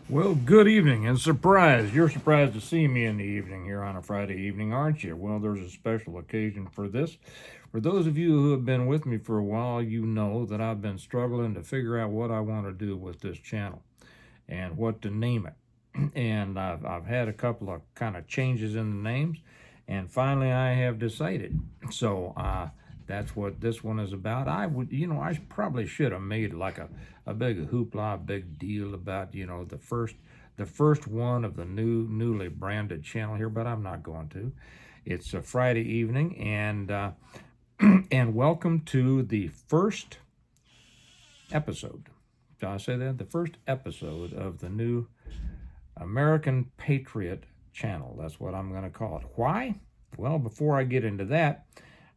Well, good evening and surprise. You're surprised to see me in the evening here on a Friday evening, aren't you? Well, there's a special occasion for this. For those of you who have been with me for a while, you know that I've been struggling to figure out what I want to do with this channel and what to name it. And I've had a couple of kind of changes in the names, and finally I have decided. So that's what this one is about. I probably should have made like a big hoopla, a big deal about, the first one of the newly branded channel here, but I'm not going to. It's a Friday evening, and and welcome to the first episode. Did I say that? The first episode of the new American Patriot channel. That's what I'm going to call it. Why? Well, before I get into that,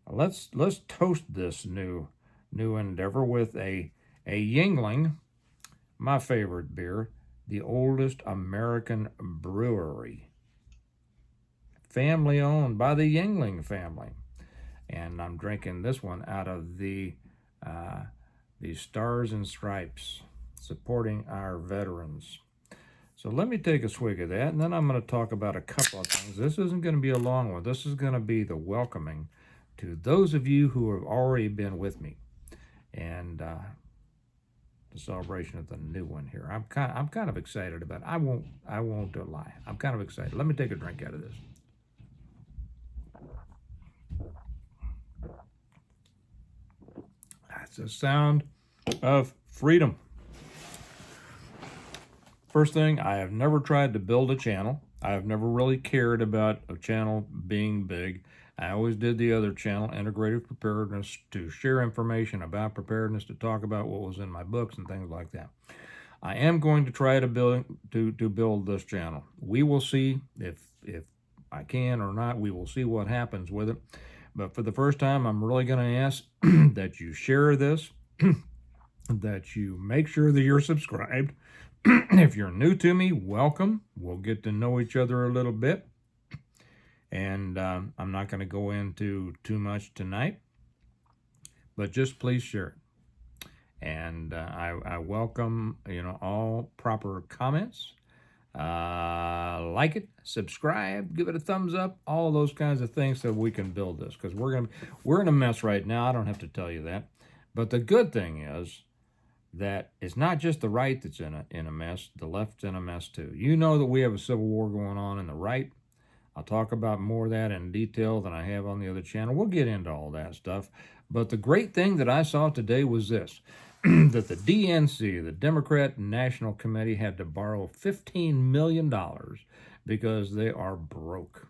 let's toast this new endeavor with a Yingling, my favorite beer, the oldest American brewery, family owned by the Yingling family, and I'm drinking this one out of uh, the Stars and Stripes, supporting our veterans. So let me take a swig of that, and then I'm going to talk about a couple of things. This isn't going to be a long one. This is going to be the welcoming to those of you who have already been with me, and the celebration of the new one here. I'm kind of excited about it. I won't lie. I'm kind of excited. Let me take a drink out of this. That's the sound of freedom. First thing, I have never tried to build a channel. I have never really cared about a channel being big. I always did the other channel, Integrative Preparedness, to share information about preparedness, to talk about what was in my books and things like that. I am going to try to build this channel. We will see if I can or not. We will see what happens with it. But for the first time, I'm really going to ask that you share this, that you make sure that you're subscribed. If you're new to me, welcome. We'll get to know each other a little bit. And I'm not going to go into too much tonight, but just please share it. And I welcome, all proper comments. Like it, subscribe, give it a thumbs up, all those kinds of things so we can build this, because we're in a mess right now. I don't have to tell you that. But the good thing is that it's not just the right that's in a mess, the left's in a mess too. You know that we have a civil war going on in the right. I'll talk about more of that in detail than I have on the other channel. We'll get into all that stuff. But the great thing that I saw today was this, that the DNC, the Democrat National Committee, had to borrow $15 million because they are broke.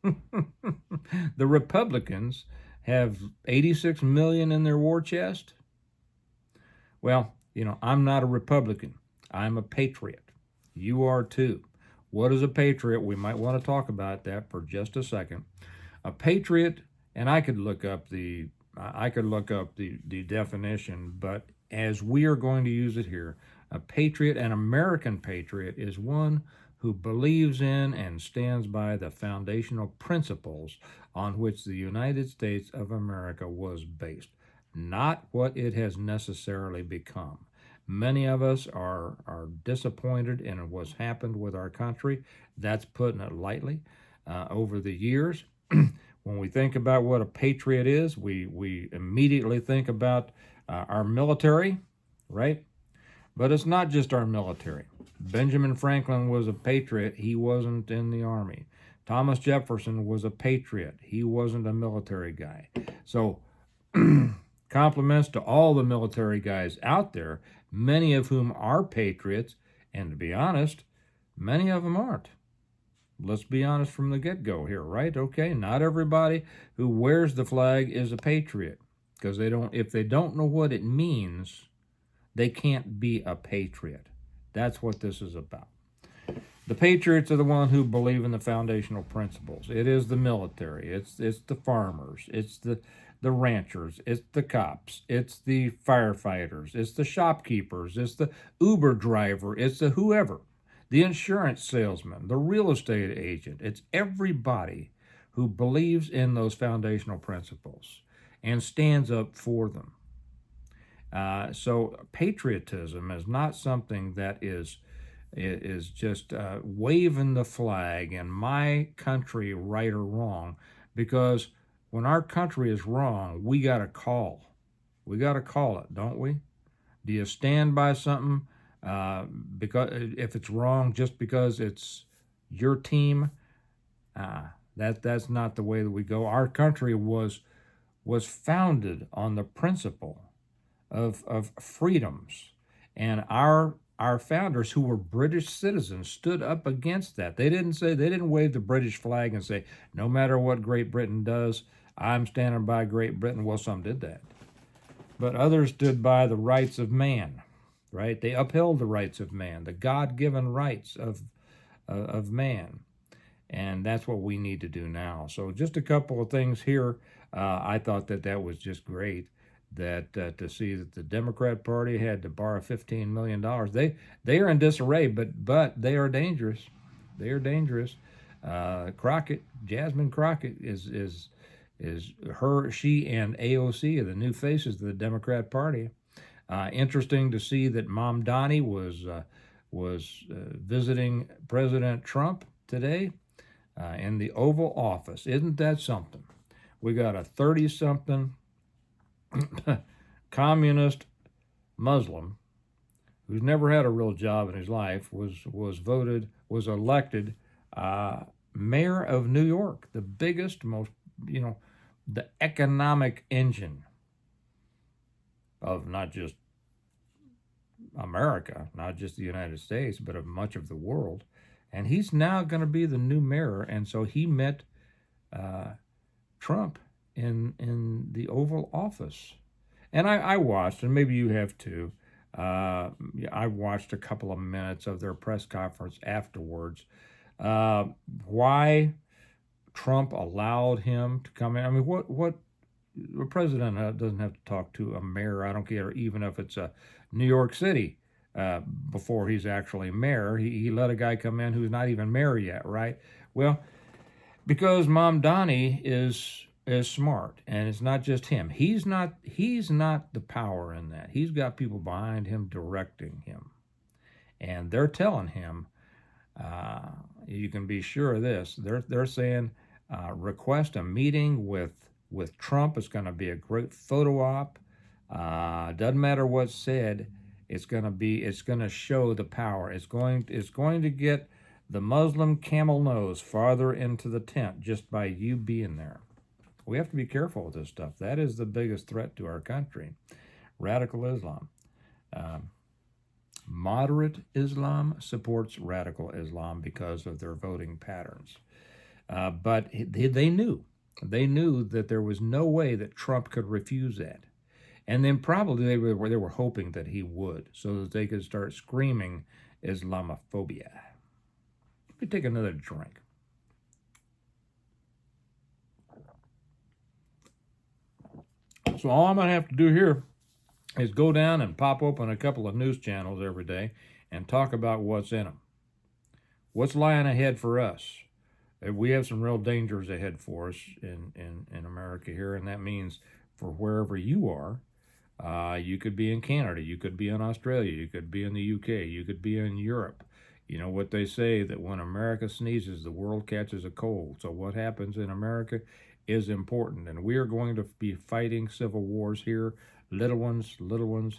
The Republicans have $86 million in their war chest. Well, I'm not a Republican. I'm a patriot. You are too. What is a patriot? We might want to talk about that for just a second. A patriot, and I could look up the definition, but as we are going to use it here, a patriot, an American patriot, is one who believes in and stands by the foundational principles on which the United States of America was based, not what it has necessarily become. Many of us are disappointed in what's happened with our country. That's putting it lightly. Over the years, when we think about what a patriot is, we immediately think about our military, right? But it's not just our military. Benjamin Franklin was a patriot. He wasn't in the army. Thomas Jefferson was a patriot. He wasn't a military guy. So compliments to all the military guys out there, many of whom are patriots, and to be honest, many of them aren't. Let's be honest from the get-go here, right? Okay, not everybody who wears the flag is a patriot, because if they don't know what it means, they can't be a patriot. That's what this is about. The patriots are the ones who believe in the foundational principles. It is the military, it's the farmers, it's the ranchers, it's the cops, it's the firefighters, it's the shopkeepers, it's the Uber driver, it's the whoever, the insurance salesman, the real estate agent. It's everybody who believes in those foundational principles and stands up for them. So patriotism is not something that is is just waving the flag and my country right or wrong, because when our country is wrong, we got to call. We got to call it, don't we? Do you stand by something because if it's wrong just because it's your team? Uh, that's not the way that we go. Our country was founded on the principle of freedoms, and our founders, who were British citizens, stood up against that. They didn't wave the British flag and say, no matter what Great Britain does, I'm standing by Great Britain. Well, some did that, but others stood by the rights of man. Right? They upheld the rights of man, the God-given rights of man, and that's what we need to do now. So, just a couple of things here. I thought that was just great. That to see that the Democrat Party had to borrow $15 million. They are in disarray, but they are dangerous. They are dangerous. Jasmine Crockett is her, she, and AOC are the new faces of the Democrat Party. Interesting to see that Mom Donnie was visiting President Trump today in the Oval Office. Isn't that something? We got a 30-something communist Muslim who's never had a real job in his life was elected mayor of New York, the biggest, most the economic engine of not just America, not just the United States, but of much of the world. And he's now going to be the new mayor. And so he met Trump in the Oval Office. And I watched, and maybe you have too. I watched a couple of minutes of their press conference afterwards. Why Trump allowed him to come in? I mean, what the president doesn't have to talk to a mayor. I don't care, even if it's a New York City. Before he's actually mayor, he let a guy come in who's not even mayor yet, right? Well, because Mom Donnie is smart, and it's not just him. He's not the power in that. He's got people behind him directing him, and they're telling him, you can be sure of this. They're saying, request a meeting with Trump. It's going to be a great photo op. Doesn't matter what's said. It's going to show the power. It's going to get the Muslim camel nose farther into the tent just by you being there. We have to be careful with this stuff. That is the biggest threat to our country. Radical Islam. Moderate Islam supports radical Islam because of their voting patterns. But they knew that there was no way that Trump could refuse that. And then probably they were hoping that he would, so that they could start screaming Islamophobia. Let me take another drink. So all I'm going to have to do here is go down and pop open a couple of news channels every day and talk about what's in them. What's lying ahead for us? We have some real dangers ahead for us in America here, and that means for wherever you are. You could be in Canada, you could be in Australia, you could be in the UK, you could be in Europe. You know what they say, that when America sneezes, the world catches a cold. So what happens in America is important, and we are going to be fighting civil wars here, little ones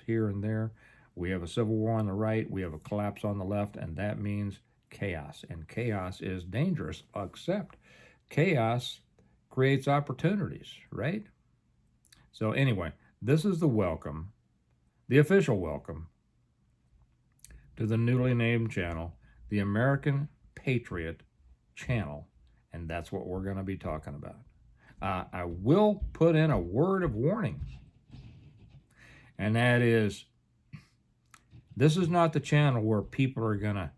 here and there. We have a civil war on the right, we have a collapse on the left, and that means chaos. And chaos is dangerous, except chaos creates opportunities, right? So anyway, this is the welcome, the official welcome, to the newly named channel, the American Patriot channel, and that's what we're going to be talking about. I will put in a word of warning, and that is, this is not the channel where people are going to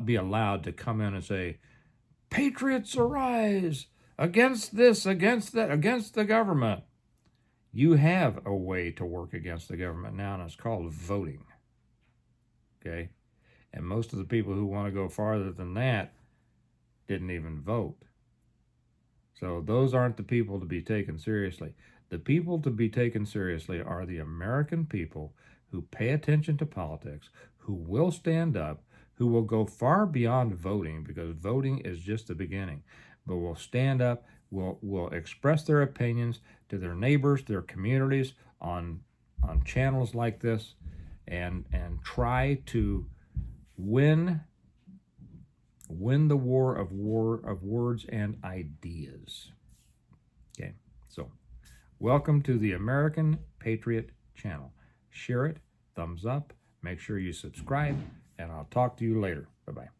be allowed to come in and say, Patriots arise against this, against that, against the government. You have a way to work against the government now, and it's called voting. Okay? And most of the people who want to go farther than that didn't even vote. So those aren't the people to be taken seriously. The people to be taken seriously are the American people who pay attention to politics, who will stand up, who will go far beyond voting, because voting is just the beginning, but will stand up, will express their opinions to their neighbors, their communities on channels like this, and try to win the war of words and ideas. Okay, so welcome to the American Patriot channel. Share it, thumbs up, make sure you subscribe, and I'll talk to you later. Bye-bye.